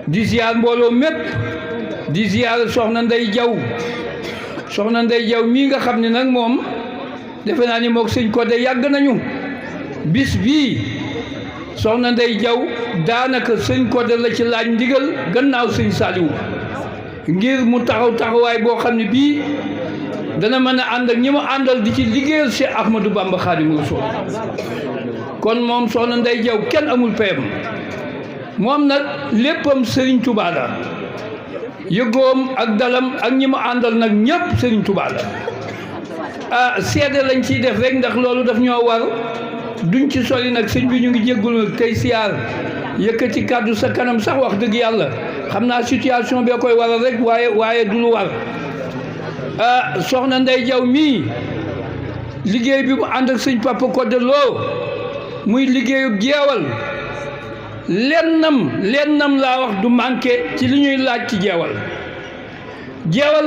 di ziar mbooloo mépp di ziar soxna Ndey Jaw mii nga xam ne nag moom defe naa ni mook sëñ Codé yàgg nañu bis bii soxna Ndey Jaw daanaka sëñ Codé la ci laaj ndigal gannaaw sëñ Saliou ngir mu taxawaay boo xam ne bii dana mën a ànd ak ñi mu àndal di ci liggéeyal Cheikh Ahmadou Bamba Khadimu Rasul kon moom soxna Ndey Jaw kenn amul payam moom nag léppam Serigne Touba la yëgoom ak dalam ak ñi mu àndal nag ñëpp Serigne Touba la seede lañ ciy def rek ndax loolu daf ñoo war duñ ci sori nag sëñ bi ñu ngi jéggul tey siyaar yëkkati kàddu sa kanam sax wax dëgg yàlla xam naa situation bee koy waral rek waaye du lu war soxna Ndey Jaw mii liggéey bi mu ànd ak sëñ Papa Codé Lo muy liggéeyu jeewal lennam laa wax du manqué ci li ñuy laaj ci jeewal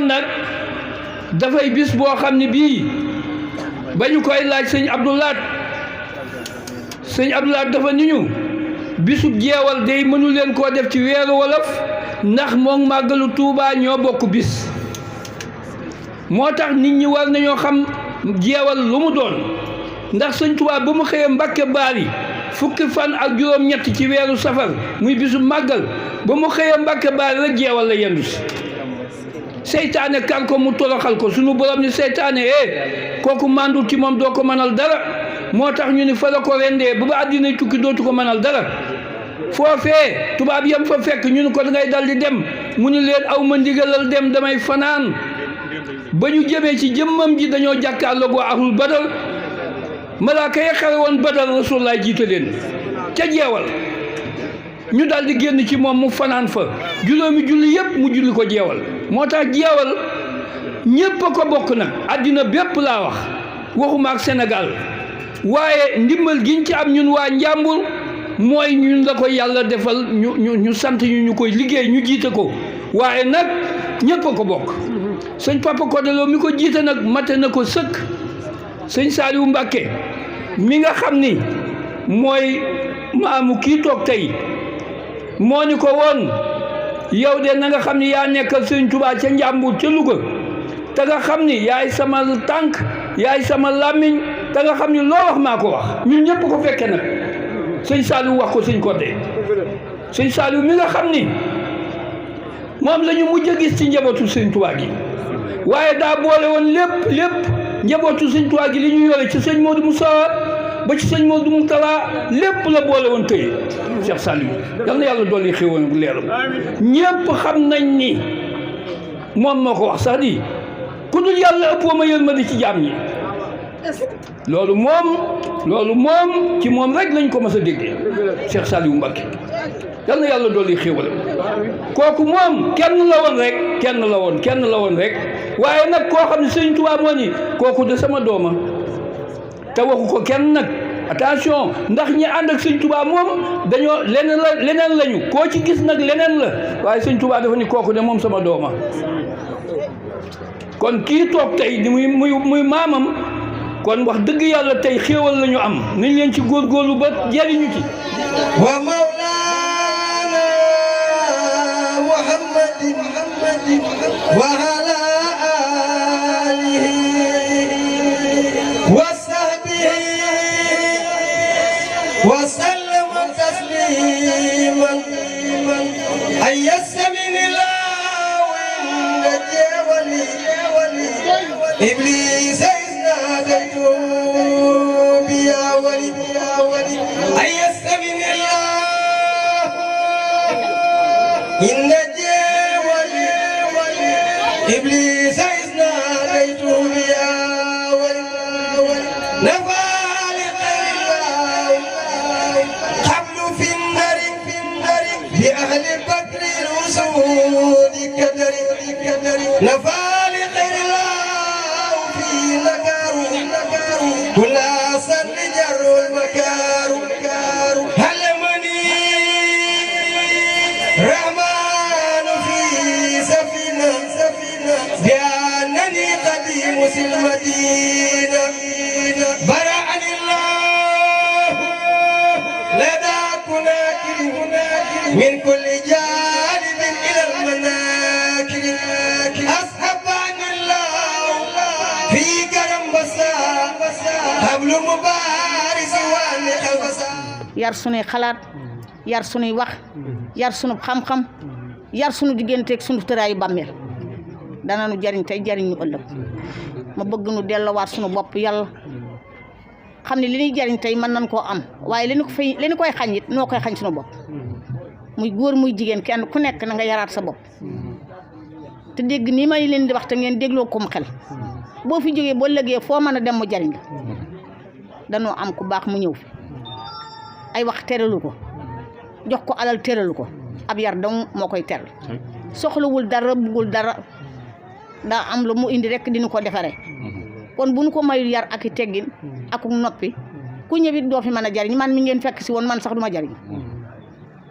nag dafay bis boo xam ne bii ba ñu koy laaj sëñ Abdoulaat dafa ni ñu bisub jeewal day mënu leen koo def ci weeru wolof ndax moom màggalu Tuubaa ñoo bokk bis moo tax nit ñi war nañoo xam jeewal lu mu doon ndax sëñ Tuubaa ba mu xëyee Mbàkke Baari fukki fan ak juróom-ñett ci weeru safar muy bisu màggal ba mu xëyee Mbàkke Baari rek jeewal la yendu si seytaane kar ko mu toroxal ko sunu borom ni seytaane kooku màndul ci moom doo ko mënal dara moo tax ñu ni fa la ko rendee ba àddina tukki dootu ko mënal dara foofee tubaab yam fa fekk ñu ni ko dangay dal di dem mu ni leen aw ma ndigalal dem damay fanaan ba ñu jëmee ci jëmmam ji dañoo jàkkaarloog waa ahlul badar malaaka ya xare woon badar rasulullah jiite leen ca jeewal ñu daal di génn ci moom mu fanaan fa juróomi julli yëpp mu julli ko jeewal moo tax jeewal ñépp a ko bokk nag àddina bépp laa wax waxuma ak Sénégal waaye ndimbal giñ ci am ñun waa Njàmbur mooy ñun la ko yàlla defal ñu sant ñu koy liggéey ñu jiite ko waaye nag ñépp a ko bokk sëñ Papa Codé Lo mi ko jiite nag mate na ko sëkk sëñ Saliou Mbacké mi nga xam ni mooy maamu kii toog tey moo ni ko woon yow de na nga xam ni yaa nekkal sëñ Touba ca Njàmbur ca Louga te nga xam ni yaay sama tànk yaay sama làmmiñ te nga xam ni loo wax maa ko wax ñun ñëpp ko fekke nag sëñ Saliou wax ko sëñ Codé sëñ Saliou mi nga xam ni moom la ñu mujj a gis ci njabootu sëñ Touba gi waaye daa boole woon lépp njabootu sëñ Touba gi li ñu yore ci sëñ Modou Moussa ba ci sëñ Modou Moutala lépp la boole woon tey Cheikh Saliou yal na yàlla dolli xéwal bu leeram ñépp xam nañ ni moom moo ko wax sax di ku dul yàlla ëppoo ma yërmande ci jaam ñi loolu moom ci moom rek lañ ko mas a déggee Cheikh Saliou Mbacké yal na yàlla dolli xéwal kooku moom kenn la woon rek waaye nag koo xam ne sëñ Touba moo ni kooku de sama dooma te waxu ko kenn nag attention ndax ñi ànd ak sëñ Touba moom dañoo leneen lañu koo ci gis nag leneen la waaye sëñ Touba dafa ni kooku de moom sama dooma kon kii toog tey di muy maamam kon wax dëgg yàlla tey xéewal la ñu am nañ leen ci góorgóorlu ba jariñu ci wa mawlana muhammadin wa ala alihi wa sahbihi wa sallama tasliman ay yastaminillahu inda jeewali iblis ناديته بيا ولي أن يستمن الله إن ولي إبليس إذ ناديته بيا ولي نفى لغير الله قبل في النار بأهل بدر الوسود كدر نفى لغير الله كل أصل جر المكار هلمني رحمن في سفينة بأنني قديم المدينة برعني الله لدى كناكر من كل جار yar sunuy xalaat yar sunuy wax yar sunu xam-xam yar sunu digganteeg sunu tëraayu bàmmeel dana nu jariñ tey jariñ ñu ëllëg ma bëgg nu delloowaat sunu bopp yàlla xam ne li ñuy jariñ tey mën nañ koo am waaye li ñu koy xañ it noo koy xañ sunu bopp muy góor muy jigéen kenn ku nekk na nga yaraat sa bopp te dégg nii may leen di wax te ngeen dégloo kom xel boo fi jógee boo lëgee foo mën a dem mu jariñ la danoo am ku baax mu ñëw fi ay wax teralu ko jox ko alal teralu ko ab yar dong moo koy teral soxlawul dara buggul dara daa am lu mu indi rek dinu ko defaree kon bu nu ko mayul yar ak i teggin ak noppi ku ñëwit doo fi mën a jariñ man mi ngeen fekk si woon man sax duma jariñ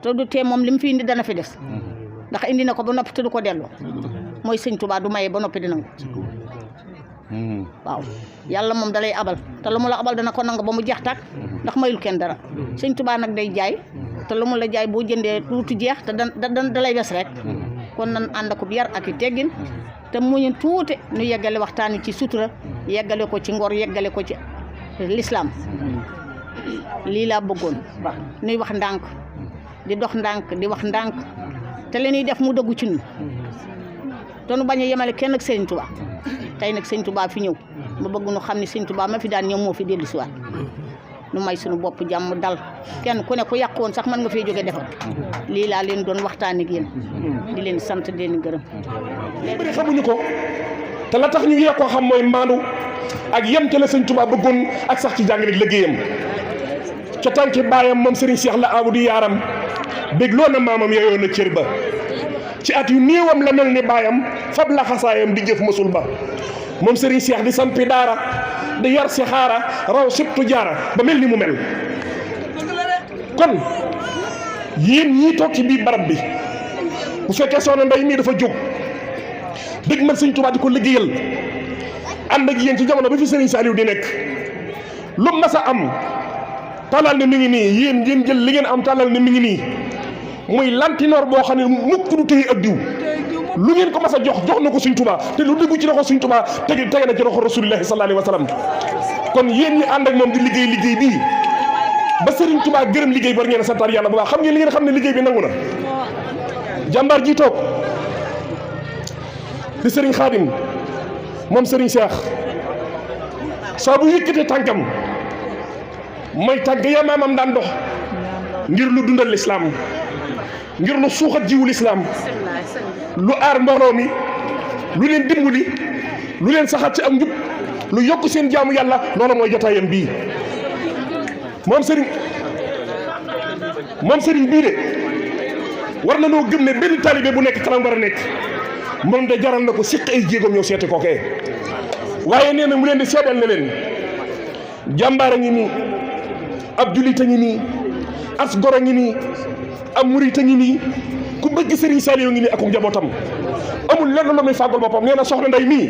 te du tee moom li mu fi indi dana fi des ndax indi na ko ba noppi te du ko delloo mooy sëñ Tuubaa du maye ba noppi dina ko waaw yàlla moom dalay abal te lu mu la abal dana ko nangu ba mu jeex tàkk ndax mayul kenn dara sëñ Tuubaa nag day jaay te lu mu la jaay boo jëndee tuuti jeex te dalay des rek kon nan ànd ak yar ak i teggin te muñu tuuti nu yeggale waxtaan wi ci sutura yeggale ko ci ngor yeggale ko ci lislaam lii laa bëggoon nuy wax ndànk di dox ndànk di wax ndànk te li ñuy def mu dëggu ci ñun te nu bañ a yemale kenn ak Sëriñ Tuubaa tey nag Sëriñ Tuubaa fi ñëw ma bëgg nu xam ne Sëriñ Tuubaa ma fi daan ñëw moo fi dellu si waat nu may suñu bopp jàmm dal kenn ku ne ku yàqoon sax mën nga fee jóge defar lii laa leen doon waxtaan ak yéen di leen sant di leen gërëm. bëri xamuñu ko te la tax ñu yee koo xam mooy maandu ak yem ca la Sëriñ Tuubaa bëggoon ak sax ci jàng rek liggéeyam ca tànki baayam moom Serigne Cheikh la awu di yaaram bégloo na maamam yooyoo na cër ba ci at yu néewam la mel ni baayam fab la xasaayam di jëf mësul ba moom Serigne Cheikh di sampi daara di yar si xaara raw sibtu jaara ba mel ni mu mel kon yéen ñii toog ci biir barab bi bu fekkee soxna Ndey mii dafa jóg dëgg man Sëriñ Tuubaa di ko liggéeyal ànd ak yéen ci jamono ba fi Serigne Saliou di nekk lu mas a am tàllal ne mi ngi nii yéen ngeen jël li ngeen am tàllal ne mi ngi nii muy lantinoor boo xam ne mukk du téye ak diw lu ngeen ko mas a jox na ko Sëriñ Tuubaa te lu déggu ci loxo Sëriñ Tuubaa tege na ci loxo Rasuulullaahi sallallaahu alayhi wa sallam kon yéen ñi ànd ak moom di liggéey bii ba Sëriñ Tuubaa gërëm liggéey ba war ngeen a santaat yàlla bu baax xam ngeen li ngeen xam ne liggéey bi nangu na jàmbaar ji toog di Sëriñ Xaadim moom Sëriñ Cheikh saa bu yëkkatee tànkam mooy tàgg ya maamam daan dox ngir lu dundal lislaam ngir lu suuxat jiwu lislaam lu aar mbooloo mi lu leen dimbali lu leen saxaat ci am njub lu yokk seen jaamu yàlla loolu mooy jotaayam bii moom sëriñ bii de war na noo gëm ne benn taalibe bu nekk xalam war a nekk moom de jaral na ko siq ay jéegoom ñëw seeti kookee waaye nee na mu leen di seedal ne leen jàmbaar a ngi nii ab jullit a ngi nii as gor a ngi nii ab murit a ngi nii ku bëgg Serigne Saliou ngi nii ak njabootam amul lenn lu muy fàggal boppam nee na soxna Ndey mii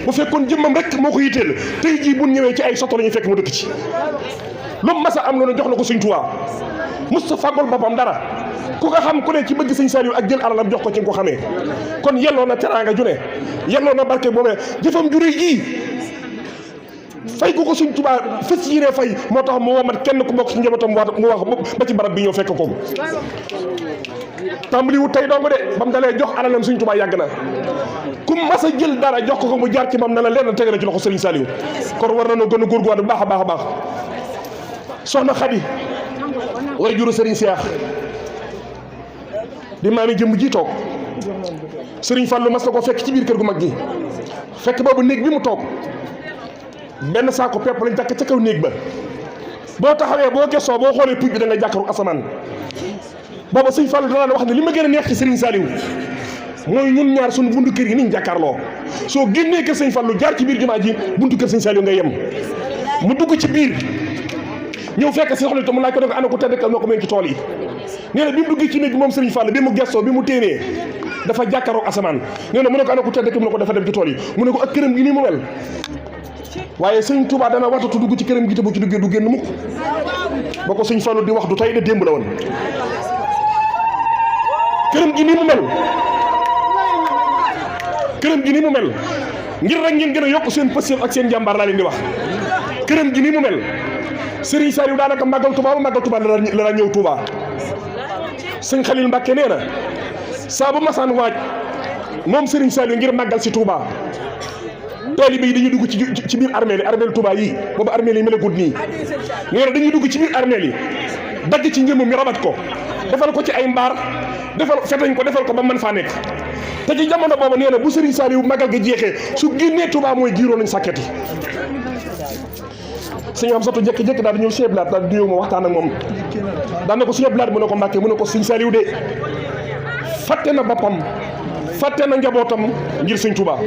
bu fekkoon jëmmam rek moo ko yitteel tey jii bu ñëwee ci ay soto la ñuy fekk mu dëkk ci lu mas a am loolu jox na ko Sëriñ Tuubaa mos sa fàggal boppam dara ku nga xam ku ne ci bëgg Sëriñ Saliou ak jël alalam jox ko ci nga ko xamee kon yelloo na teraanga ju ne yelloo na barke boobee jëfam ju rëy ji fay ko Sëriñ Tuubaa fës yéene fay moo tax mu womat kenn ku bokk ci njabootam mu wax ba ci barab bi ñëw fekk ko tàmbali wu tey dong de ba mu dalee jox alalam Sëriñ Tuubaa yàgg na ku mas a jël dara jox ko mu jaar ci moom na la leen tege na ci loxo Sëriñ Saliou kon war na noo gën a góorgóorlu bu baax a baax a baax soxna Xadi way juru Sëriñ Cheikh di maami jëmm ji toog Sëriñ Fallu mas na ko fekk ci biir kër gu mag gi fekk boobu néeg bi mu toog benn saako pepp lañ jàkk ca kaw néeg ba boo taxawee boo gëstoo boo xoolee puj bi da nga jàkkaru asamaan booba Sëriñ Fallu danaa wax ne li ma gën a neex ci Sëriñ Saliou mooy ñun ñaar suñu buntu kër yi niñ jàkkaarloo soo génnee kër Sëriñ Fallu jaar ci biir jumaa ji buntu kër Sëriñ Saliou nga yem mu dugg ci biir ñëw fekk si soxla to mu laaj ko ne ko ana ko tedd ka moo ko mën ci tool yi nee na bi mu dugg ci néeg bi moom Sëriñ Fallu bi mu gëstoo bi mu téenee dafa jàkkaaroo asamaan nee na mu ne ko ana ko tedd ka mu ne ko dafa dem ci tool yi mu ne ko ak këram gi nii mu mel waaye Sëriñ Tuubaa dana watatu dugg ci këram gi te bu ci duggee du génn mukk ba ko Sëriñ Fallu di wax du tey de démb la woon këram gi nii mu mel ngir rek ngeen gën a yokk seen pëstéef ak seen jàmbaar laa leen di wax këram gi nii mu mel Serigne Saliou daanaka màggal Touba ba màggal Touba la ñëw Touba sëñ Khalil Mbacke nee na saa bu masaan waaj moom Serigne Saliou ngir màggal si Touba taalibe yi dañuy dugg ci biir armeel yi armeel Touba yi boobu armeel yi melagut nii nee na dañuy dugg ci biir armeel yi dagg ci njëmmam mi rabat ko defal ko ci ay mbaar fetañ ko defal ko ba mën faa nekk te ci jamono boobu nee na bu Serigne Saliou màggal ga jeexee su génnee Touba mooy giiroo nañ sàkket yi sëñ am soto jékki-jékki daal di ñëw Sëñ Blaat daal di ñëw ma waxtaan ak moom daan na ko Sëñ Blaat mu ne ko Mbàkke mu ne ko Sëñ Saliou de fàtte na boppam fàtte na njabootam ngir Sëñ Touba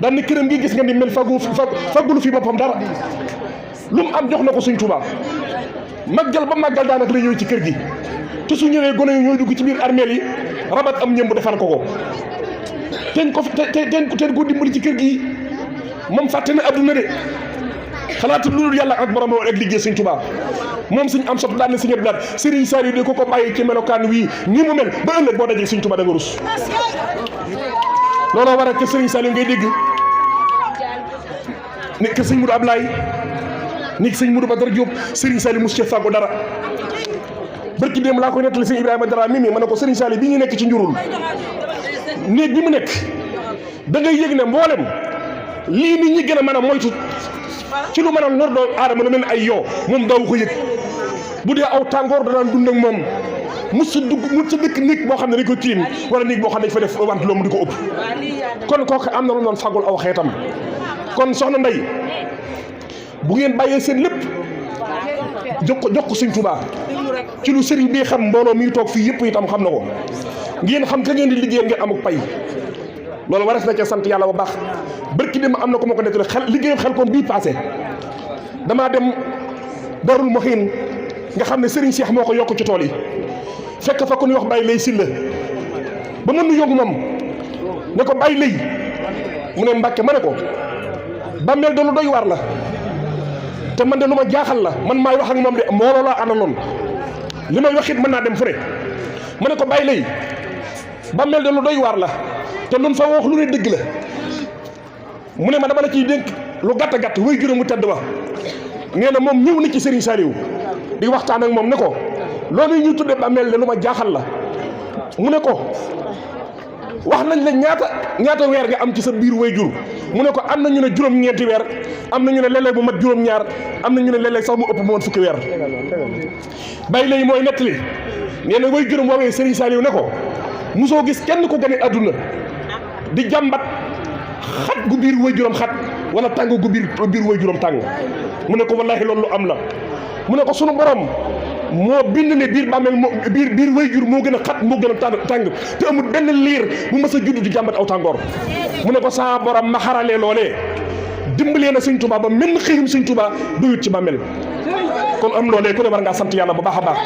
daan na këram gi gis nga ni mel faggulu fi boppam dara lu mu am jox na ko Sëñ Touba màggal ba màggal daanaka la ñëw ci kër gi te su ñëwee gone yi ñooy dugg ci biir armeel yi rabat am ñëmb defar ko teen ko dimbali ci kër gi moom fàtte na adduna de xalaatu loolu yàlla ak borom ak liggéey Sëñ Touba moom Sëñ am sot daan na Sëñ Blaat Serigne Saliou de ko bàyyi ci melokaan wii nii mu mel ba ëllëg boo dajee Sëñ Touba da nga rus looloo waral que Serigne Saliou ngay dégg ni que Sëñ Moudou Ablaye ni Sëñ Moudou Badara Diop Serigne Saliou mos cee fàggu dara barki démb laa koy nettali Sëñ Ibrahima Dara mimi ma ne ko Serigne Saliou bi ñu nekk ci njurul néeg bi mu nekk da ngay yëg ne mboolem lii nit ñi gën a mën a moytu ci lu mën a lor doomu aadama lu mel ne ay yoo moom daawu ko yëg bu dee aw tàngoor da daan dund ak moom mu sa dëkk néeg boo xam ne dañ ko tiim wala néeg boo xam ne dañ fa def want loo mu di ko ëpp kon kooku am na lu doon fagul aw xeetam kon soxna Ndey bu ngeen bàyyee seen lépp jox ko Sëñ Touba ci lu sëriñ bi xam mbooloo mi toog fii yëpp itam xam na ko ngeen xam ka ngeen di liggéey ngeen amuk pay loolu warees na ca sant yàlla bu baax barki dem am na ko ma ko nettali liggéeyam xel koom bii passé damaa dem Darul Mohin nga xam ne Serigne Cheikh moo ko yokk ci tool yi fekk fa ku ñuy wax Baye Lay Silla ba mën nu yóbbu moom ne ko Baye Lay mu ne Mbàkke ma ne ko bàmmeel de lu doy waar la te man de lu ma jaaxal la man maay wax ak moom de mbooloo laa àndaloon li may wax it mën naa dem fu ne ma ne ko Baye Lay bàmmeel de lu doy waar la te luñ fa wax lu ne dëgg la mu ne ma dama la ciy dénk lu gàtt gàtt way juróom mu tedd ba nee na moom ñëw na ci Serigne Saliou di waxtaan ak moom ne ko loolu ñu tudde bàmmeel de lu ma jaaxal la mu ne ko wax nañ la ñaata weer nga am ci sa biir way jur mu ne ko am na ñu ne juróom-ñeenti weer am na ñu ne léeg-léeg bu mat juróom-ñaar am na ñu ne léeg-léeg sax mu ëpp bu mat fukki weer Baye Lay mooy nettali nee na way juróom woowee Serigne Saliou ne ko musoo gis kenn ko gane àdduna di jàmbat xat gu biir way juróom xat wala tàng gu biir way juróom tàng mu ne ko wallaahi loolu lu am la mu ne ko sunu borom moo bind ne biir bàmmeel moo biir way jur moo gën a xat moo gën a tàng te amul benn liir bu mas a judd di jàmbat aw tàngoor mu ne ko saa borom ma xaralee loolee dimbalee na Sëñ Touba ba mel xëyum Sëñ Touba doyut ci bàmmeel kon am loolee ku ne war ngaa sant yàlla bu baax a baax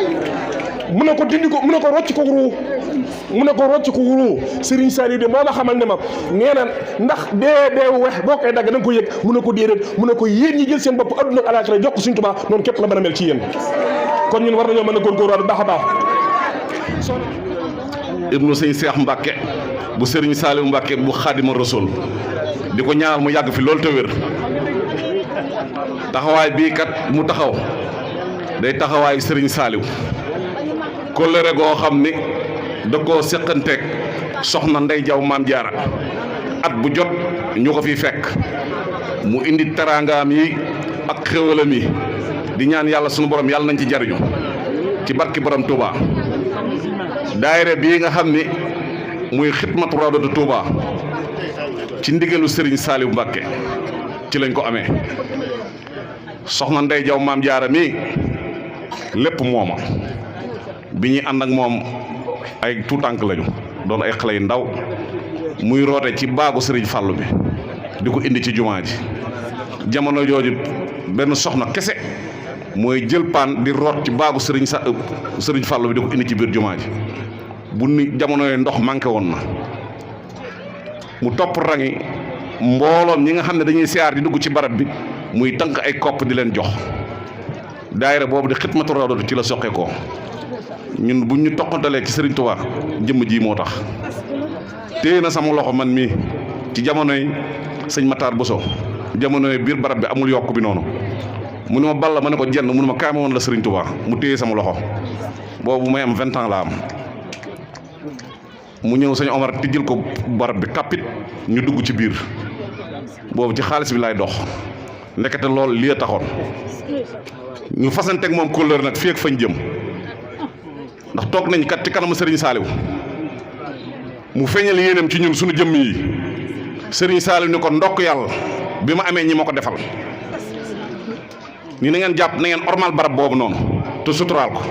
mu ne ko dindi ko mu ne ko rocc ko ruu Serigne Saliou de moo ma xamal ne ma nee na ndax dee wex boo koy dagg da nga ko yëg mu ne ko déedéet mu ne ko yéen ñi jël seen bopp adduna ak alaaxira jox ko Sëñ Touba noonu képp la mën a mel ci yéen kon ñun war nañoo mën a góorgóorlu bu baax a baax. ibnu Sëñ Seex Mbàkke bu Serigne Saliou Mbàkke bu Xaadimu Rasuul di ko ñaanal mu yàgg fi loolu te wér taxawaay bii kat mu taxaw day taxawaayu Serigne Saliou kóllëre goo xam ni da koo seqanteeg soxna Ndey Jaw Maam Jaara at bu jot ñu ko fi fekk mu indi teraangaam yi ak xéwalam yi di ñaan yàlla sunu borom yàlla nañ ci jariñu ci barki borom Touba daayira bii nga xam ni muy xidmatu rawdatu Touba ci ndigalu Serigne Saliou Mbàkke ci lañ ko amee soxna Ndey Jaw Maam Jaara mi lépp mooma bi ñuy ànd ak moom ay tuutànk lañu doon ay xale yu ndaw muy roote ci baagu Serigne Fallou bi di ko indi ci jumaa ji jamono jooju benn soxna kese mooy jël paan di root ci baagu Serigne Fallou bi di ko indi ci biir jumaa ji bu ni jamono yooyu ndox manqué woon na mu topp rangi mbooloom ñi nga xam ne dañuy siyaar di dugg ci barab bi muy tànk ay kopp di leen jox daayira boobu di xidmatu rawdatu ci la soqe ko ñun bu ñu toqantalee ci Serigne Touba jëmm ji moo tax téye na sama loxo man mii ci jamonoy sëñ Matar Bousso jamonoy biir barab bi amul yokk bi noonu mu ne ma Balla ma ne ko jenn mu ne ma kaay ma woon la Serigne Touba mu téye sama loxo boobu may am 20 ans la am mu ñëw sëñ Omar tijjil ko barab bi kapit ñu dugg ci biir boobu ci xaalis bi lay dox ndekete lool lii a taxoon ñu fasanteeg moom kóllëre nag fii ak fañ jëm ndax toog nañ kat ci kanamu Serigne Saliou mu feeñal yéenam ci ñun suñu jëmm yi Serigne Saliou ni ko ndokk yàlla bi ma amee ñi ma ko defal ni na ngeen jàpp na ngeen ormal barab boobu noonu te suturaal ko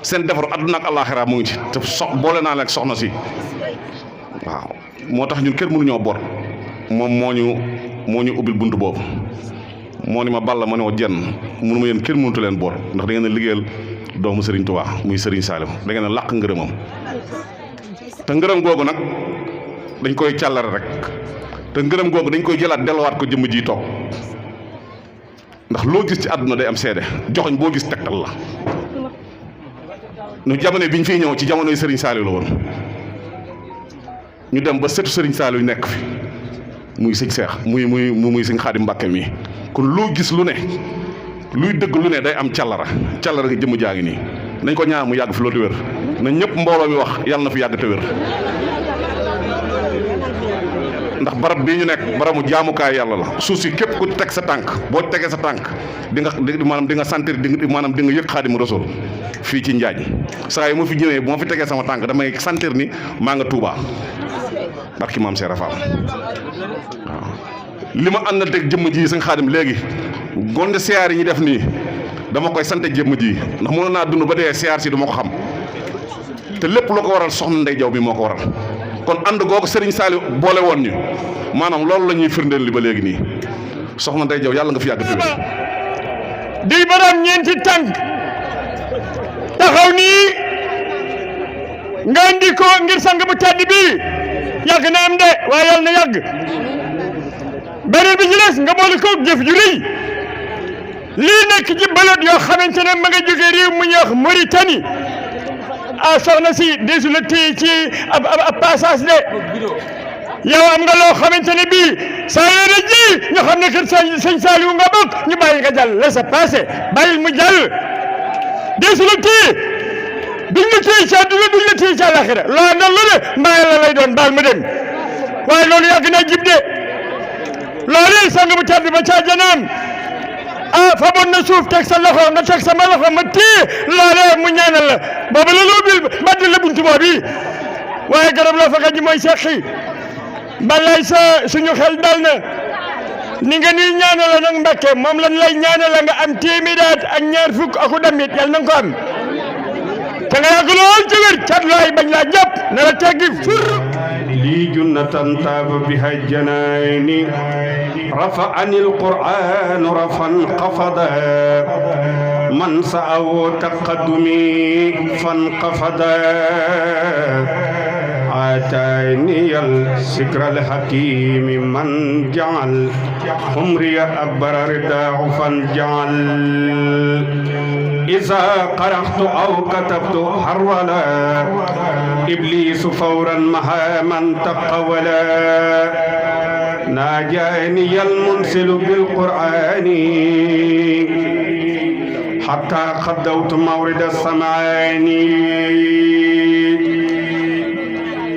seen defaru àdduna ak àllaaxira mu ngi ci te boole naa leen soxna si waaw moo tax ñun kër mënuñoo bor moom moo ñu ubbil bunt boobu moo ni ma Balla ma ne ko jenn mënu ma yéen kër mënutu leen bor ndax da ngeen a liggéeyal doomu Serigne Touba muy Serigne Saliou da ngeen a làq ngërëmam te ngërëm googu nag dañ koy càllare rek te ngërëm googu dañ koy jëlaat delluwaat ko jëmm ji toog ndax loo gis ci àdduna day am seede joxoñ boo gis tegtal la nu jamono bi ñu fiy ñëw ci jamonoy Serigne Saliou la woon ñu dem ba setu Serigne Saliou nekk fi muy sëñ Seex muy sëñ Xaadim Mbàkke mi kon loo gis lu ne luy dëgg lu ne day am càllara nga jëmm jaa ngi nii nañ ko ñaan mu yàgg fi loolu te wér na ñëpp mbooloo mi wax yàlla na fi yàgg te wér ndax barab bii ñu nekk barabu jaamukaay yàlla la suuf si képp ku teg sa tànk boo tegee sa tànk di nga sentir di nga yëg Xaadimu Rasuul fii ci Njaañ saa yi ma fi ñëwee bu ma fi tegee sama tànk damay sentir ni maa nga Tuubaa barki maam Seera Faal waaw li ma ànd na teg jëmm ji sëñ Xaadim léegi gonde siyaar yi ñu def nii dama koy sante jëmm ji ndax mënoon naa dund ba dee siyaar si du ma ko xam te lépp loo ko waral soxna Ndey Jaw bi moo ko waral kon ànd googu Serigne Saliou boole woon ñu maanaam loolu la ñuy firndeel li ba léegi nii soxna Ndey Jaw yàlla nga fi yàgg tuuti. di borom ñeenti tànk taxaw nii nga indi ko ngir sang bu tedd bi yàgg na am de waaye yàlla na yàgg beneen bi ci des nga boole ko jëf ju rëy lii nekk ci bëlot yoo xamante ne ma nga jógee réew mu ñuy wax Mauritanie ah soxna si desu la téye ci ab passage de yow am nga loo xamante ne bii saa yore ji ñu xam ne kër sëñ Saliou nga bokk ñu bàyyi nga jàll laissez passer bàyyil mu jàll desu la téye duñ la téye ci àdduna duñ la téye ci àllaxira loo andal lu ne mbaa la lay doon baal mu dem waaye loolu yàgg naa jib de loolu sang bu tedd ba ca janaam faboon na suuf teg sa loxo nga teg sama loxo ma téye loolee mu ñaanal la boobu la loo bil mbàdd la buntu boobu waaye garab la fa ji mooy seqi balay sa suñu xel dal na ni nga nuy ñaanal la nag Mbàkke moom lañ lay ñaanal la nga am téeméeraat ak ñaar fukk aku damit yàlla na nga ko am te nga yàgg lool ci wér cat looy bañ laa jàpp na la teggi fur لي جنة طاب بها الجنان رفعني القرآن رفعا قفضا من سعوا تقدمي فانقفضا آتاني الذكر الحكيم من جعل عمري أكبر رداء فانجعل إذا قرأت أو كتبت حرولا إبليس فورا مها من تقولا ناجاني المنزل بالقرآن حتى قدوت مورد السمعان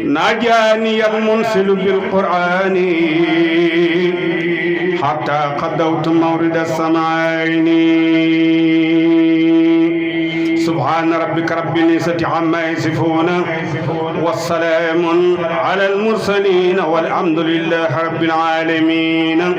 ناجاني المنزل بالقرآن حتى قدوت مورد السمعان سبحان ربك رب العزة عما يصفون والسلام على المرسلين والحمد لله رب العالمين